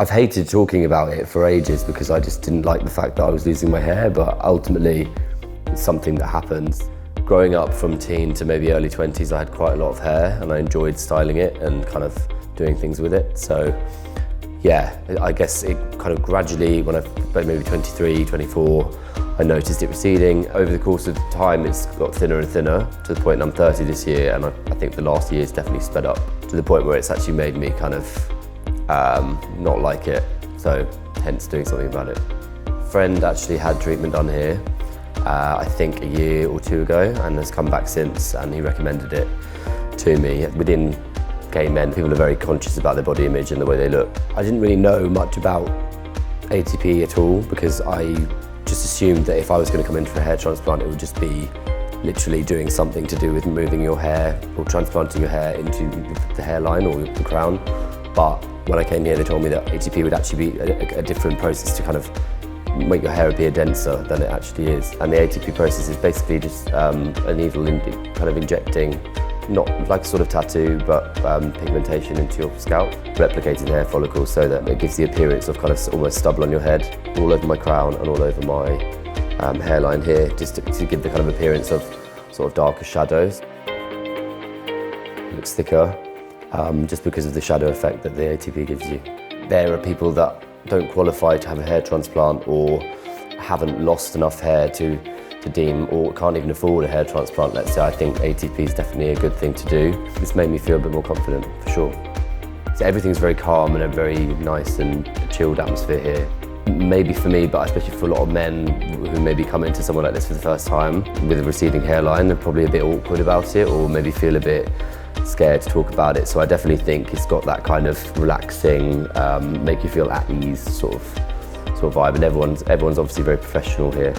I've hated talking about it for ages because I just didn't like the fact that I was losing my hair, but ultimately it's something that happens. Growing up from teen to maybe early 20s, I had quite a lot of hair and I enjoyed styling it and kind of doing things with it. So yeah, I guess it kind of gradually, when I was maybe 23, 24, I noticed it receding. Over the course of time, it's got thinner and thinner to the point I'm 30 this year, and I think the last year's definitely sped up to the point where it's actually made me kind of not like it, so hence doing something about it. A friend actually had treatment done here, I think a year or two ago, and has come back since, and he recommended it to me. Within gay men, people are very conscious about their body image and the way they look. I didn't really know much about ATP at all because I just assumed that if I was going to come in for a hair transplant, it would just be literally doing something to do with moving your hair or transplanting your hair into the hairline or the crown. But when I came here, they told me that ATP would actually be a different process to kind of make your hair appear denser than it actually is. And the ATP process is basically just a needle kind of injecting, not like a sort of tattoo, but pigmentation into your scalp, replicated hair follicles, so that it gives the appearance of kind of almost stubble on your head, all over my crown and all over my hairline here, just to give the kind of appearance of sort of darker shadows. It looks thicker, just because of the shadow effect that the ATP gives you. There are people that don't qualify to have a hair transplant or haven't lost enough hair to deem, or can't even afford a hair transplant, let's say. I think ATP is definitely a good thing to do. This made me feel a bit more confident, for sure. So everything's very calm and a very nice and chilled atmosphere here. Maybe for me, but especially for a lot of men who maybe come into somewhere like this for the first time with a receding hairline, they're probably a bit awkward about it or maybe feel a bit scared to talk about it. So I definitely think it's got that kind of relaxing, make you feel at ease sort of vibe, and everyone's obviously very professional here.